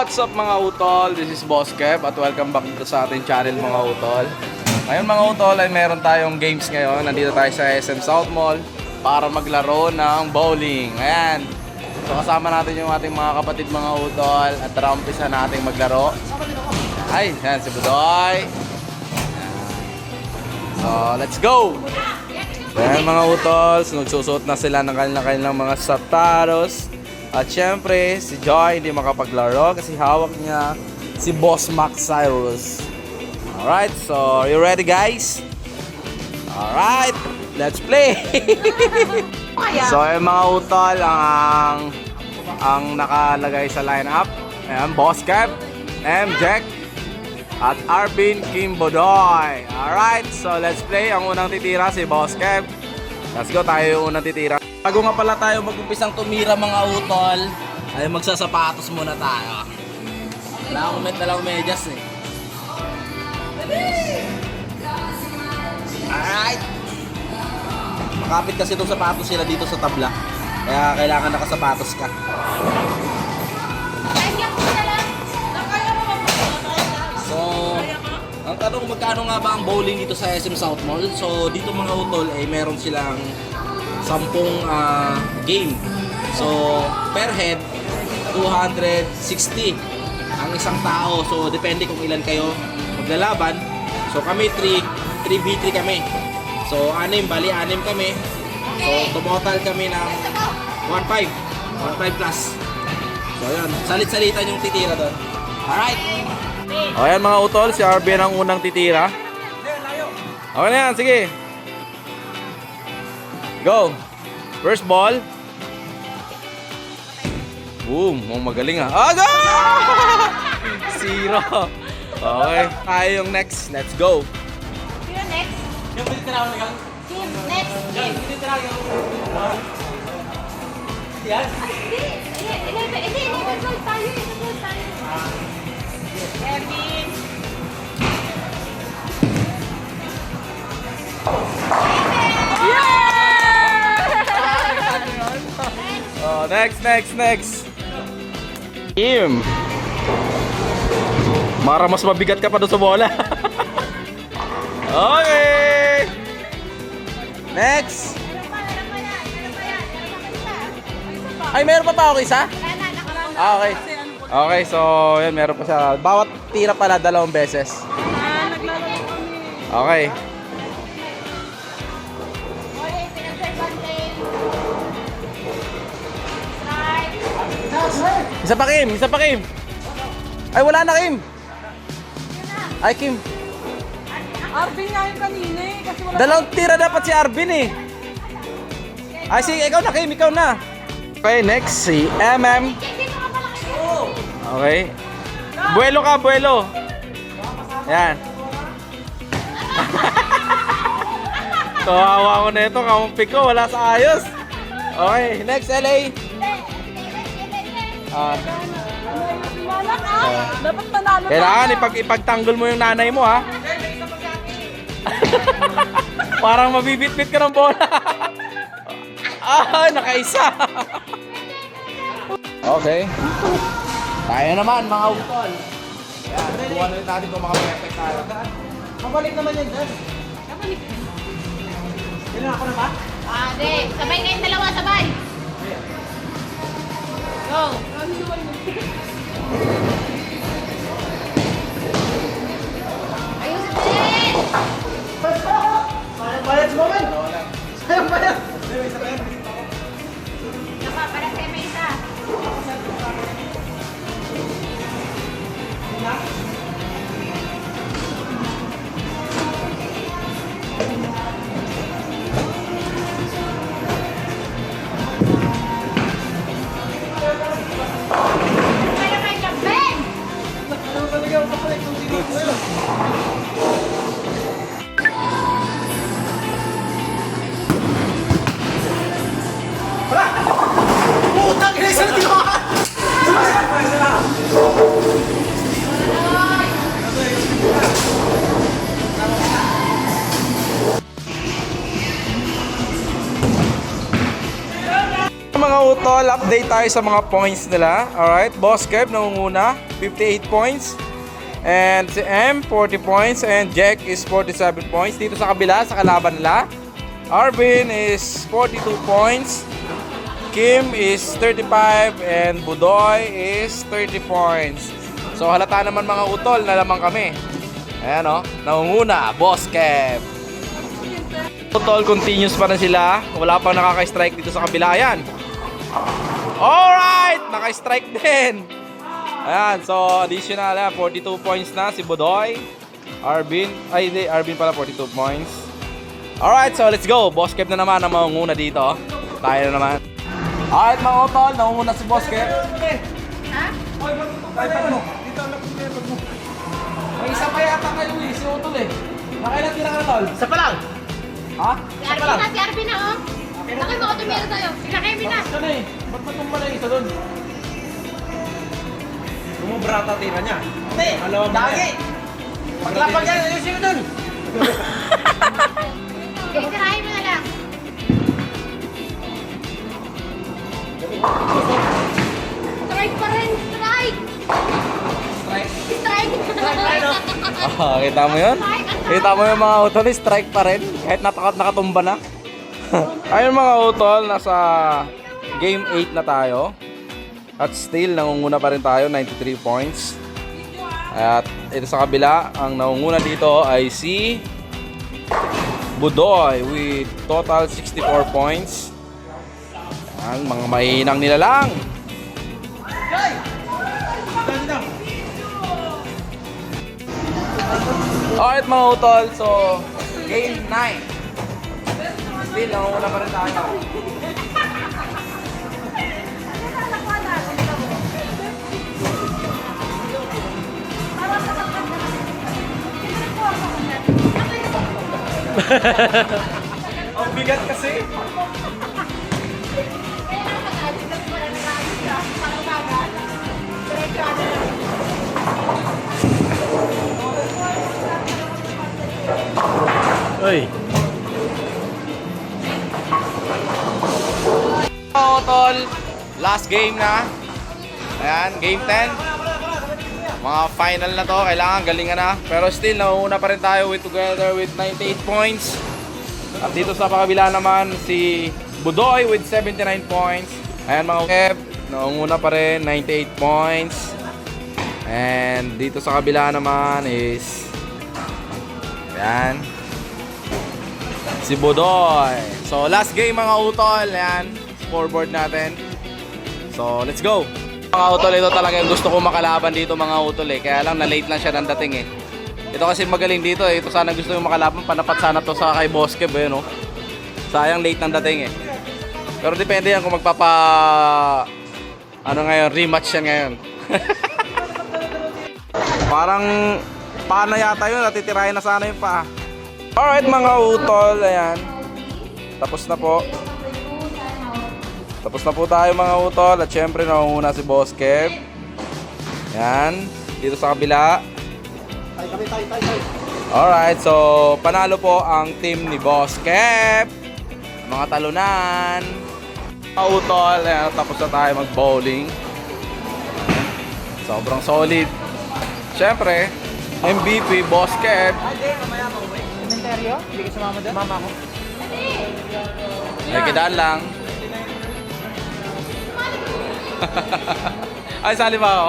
What's up mga utol? This is Boss Kev at welcome back dito sa ating channel mga utol. Ngayon mga utol ay meron tayong games ngayon. Nandito tayo sa SM South Mall para maglaro ng bowling. Ayan. So kasama natin yung ating mga kapatid mga utol at tara umpisa natin maglaro. Ay, yan si Budoy. So let's go! Ayan mga utol, nagsusuot na sila ng kanilang mga sapatos. At syempre, si Joy hindi makapaglaro kasi hawak niya si Boss Max Cyrus. Alright, so are you ready guys? Alright, let's play! So yung mga utol ang nakalagay sa lineup. Ayan, Boss Kev, Jack, at Arvin Kim Bodoy. Alright, so let's play. Ang unang titira si Boss Kev. Let's go, tayo yung unang titira. Bago nga pala tayo mag-umpisang tumira mga utol, ay magsasapatos muna tayo. Wala akong dalang medyas eh. Alright! Makapit kasi itong sapatos sila dito sa tabla. Kaya kailangan nakasapatos ka. So, ang tanong magkano nga ba ang bowling dito sa SM South Mall? So, dito mga utol ay meron silang 10 game. So, per head, 260 ang isang tao. So, depende kung ilan kayo maglalaban. So, kami 3v3 kami. So, 6 kami. So, total kami ng 1.5 plus. So, yun. Salit-salitan yung titira doon. Alright! O, yan mga utol. Si Arvin ang unang titira. Okay na yan. Sige. Go! First ball. Boom! Magaling ah. Aga! Zero. Okay. Tayo yung next. Let's go. Sino next? Yung pwede tinaw na gang? Team next. Yan, pwede tinaw yung... Yan? Hindi, inibigol tayo. Kevin. Oh, next. Im. Mara mas mabigat ka pa doon sa bola. Okay. Next. Ay, meron pa ako isa? Okay. Okay, so yan, meron pa siya. Bawat tira pala 2 beses. Okay. Isa pa Kim. Ay, wala na Kim. Ay, Kim. Arvin nga yung kanina eh, kasi wala 2 tira dapat si Arvin eh. Ay, sige, ikaw na Kim, ikaw na. Okay, next si MM. Okay. Buelo ka, buelo. Yan. Kawawa ko na ito, kamumpik ko, wala sa ayos. Okay, next LA. Wala ka. Dapat panalo Kailangan ipagtanggol mo yung nanay mo ha. Parang mabibit-bit ka ng bola. Nakaisa. Okay. Tayo naman mga utol. Yan, buwan ulit natin kung maka-perfect tayo. Mabalik naman yan dyan. Ilan ako na ba? Di. Sabay kayong dalawa, sabay. Go. Ayusin din. Bayad sa moment! Sayang bayad! Para sa may isa. Kaya kay Kapben. Ano talaga ang kapalik ng sinuot mo yun? Putang ina, isa na tinawakan! Mga utol, update tayo sa mga points nila. Alright, Boss Kev nangunguna, 58 points. And si M, 40 points. And Jack is 47 points. Dito sa kabila, sa kalaban nila, Arvin is 42 points. Kim is 35. And Budoy is 30 points. So halata naman mga utol na lamang kami. Ayan o, nangunguna, Boss Kev. Utol, continuous pa rin sila. Wala pang nakaka-strike dito sa kabila. Ayan. Alright! Naka-strike din. Ayan, so additional 42 points na si Budoy. Arvin, ay hindi, Arvin pala 42 points. Alright, so let's go. Boss Kev na naman ang mangunguna dito. Tayo na naman. Alright mga utol, nangunguna si Boss Kev. Ha? iPad mo. Dito ang lapit mo iPad mo. May isa pa yata kayo eh, si Utol eh. Nakailan tira ka na tol? Isa pa lang. Ha? Si Arvin na, oh. Laki mo ko tumira tayo. Sila Kevin na. Isa na eh. Ba't matumba na yung isa doon? Bumubrata tira niya. Hindi. Alawa mo dagi. Paglapag yan, ayusin mo doon. Isirahin mo na lang. Strike pa rin. Strike! Strike! Kita mo yun? Kita mo yung mga utol, strike pa rin. Kahit nakatumba na. Ayun mga utol, nasa game 8 na tayo. At still, nangunguna pa rin tayo, 93 points. At ito sa kabila, ang nangunguna dito ay si Budoy with total 64 points. Yan, mga mahinang nila lang. Alright mga utol, so game 9. Still, nangunguna pa rin tayo. Ang bigat kasi. Kaya lang mag-alis kasi wala nag-alis ka. Para umaga. Diretso ano lang. Uy. Mga utol, last game na. Ayan, game 10. Mga final na to, kailangan galingan na. Pero still, nauuna pa rin tayo together with 98 points. At dito sa pakabila naman, si Budoy with 79 points. Ayan mga Kev, naunguna pa rin, 98 points. And dito sa kabila naman is, ayan, si Budoy. So last game mga utol, ayan, scoreboard natin. So let's go. Mga utol, ito talaga yung gusto ko makalaban dito mga utol eh. Kaya lang na-late lang siya ng dating eh. Ito kasi magaling dito eh. Ito sana gusto yung makalaban. Panapat sana to sa kay Boss Kev eh, no? Sayang late ng dating eh. Pero depende yan kung magpapa... Ano ngayon, rematch yan ngayon. Parang paano yata yun? Natitirahin na sana yung paa. Alright mga utol, ayan. Tapos na po. Tapos na po tayo mga utol at syempre nangunguna si Boss Kev. Yan, dito sa kabila. Alright, so panalo po ang team ni Boss Kev. Mga talunan. Mga utol, ayan, tapos na tayo mag-bowling. Sobrang solid. Syempre, MVP Boss Kev. Cementerio? Hindi ka sumama doon? Mama ko. Nagkidaan lang. Ay, sali ba ako?